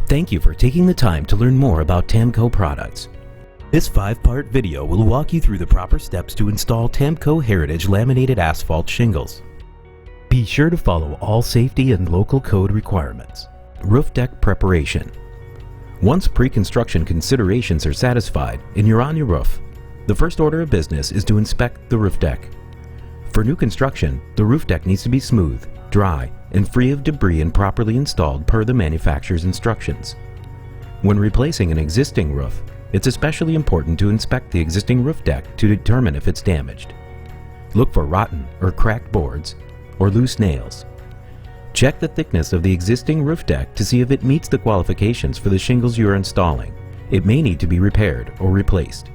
Thank you for taking the time to learn more about TAMCO products. This 5-part video will walk you through the proper steps to install TAMCO Heritage laminated asphalt shingles. Be sure to follow all safety and local code requirements. Roof deck preparation. Once pre-construction considerations are satisfied and you're on your roof, the first order of business is to inspect the roof deck. For new construction, the roof deck needs to be smooth, dry, and free of debris and properly installed per the manufacturer's instructions. When replacing an existing roof, it's especially important to inspect the existing roof deck to determine if it's damaged. Look for rotten or cracked boards or loose nails. Check the thickness of the existing roof deck to see if it meets the qualifications for the shingles you are installing. It may need to be repaired or replaced.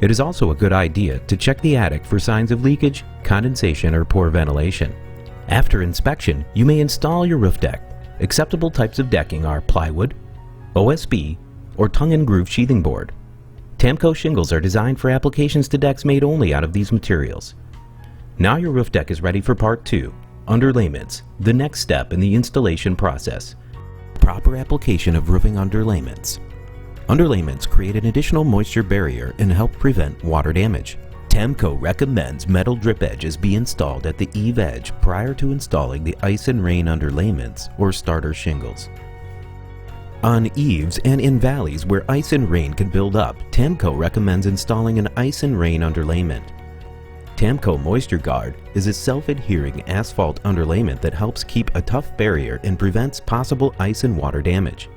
It is also a good idea to check the attic for signs of leakage, condensation, or poor ventilation. After inspection, you may install your roof deck. Acceptable types of decking are plywood, OSB, or tongue and groove sheathing board. TAMCO shingles are designed for applications to decks made only out of these materials. Now your roof deck is ready for part 2, underlayments, the next step in the installation process. Proper application of roofing underlayments. Underlayments create an additional moisture barrier and help prevent water damage. TAMCO recommends metal drip edges be installed at the eave edge prior to installing the ice and rain underlayments or starter shingles. On eaves and in valleys where ice and rain can build up, TAMCO recommends installing an ice and rain underlayment. TAMCO Moisture Guard is a self-adhering asphalt underlayment that helps keep a tough barrier and prevents possible ice and water damage.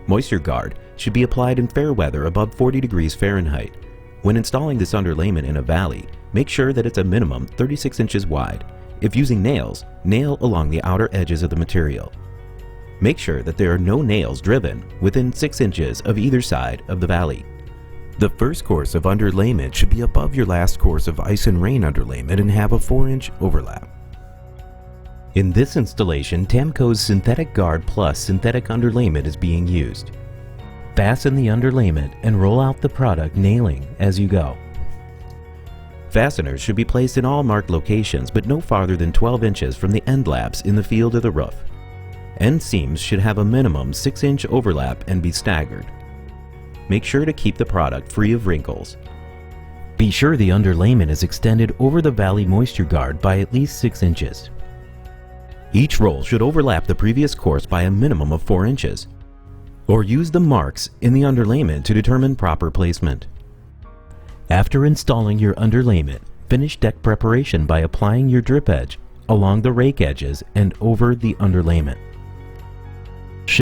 Moisture Guard should be applied in fair weather above 40 degrees Fahrenheit. When installing this underlayment in a valley, make sure that it's a minimum 36 inches wide. If using nails, nail along the outer edges of the material. Make sure that there are no nails driven within 6 inches of either side of the valley. The first course of underlayment should be above your last course of ice and rain underlayment and have a 4-inch overlap. In this installation, TAMCO's Synthetic Guard Plus synthetic underlayment is being used. Fasten the underlayment and roll out the product nailing as you go. Fasteners should be placed in all marked locations but no farther than 12 inches from the end laps in the field of the roof. End seams should have a minimum 6-inch overlap and be staggered. Make sure to keep the product free of wrinkles. Be sure the underlayment is extended over the valley moisture guard by at least 6 inches. Each roll should overlap the previous course by a minimum of 4 inches. Or use the marks in the underlayment to determine proper placement. After installing your underlayment, finish deck preparation by applying your drip edge along the rake edges and over the underlayment.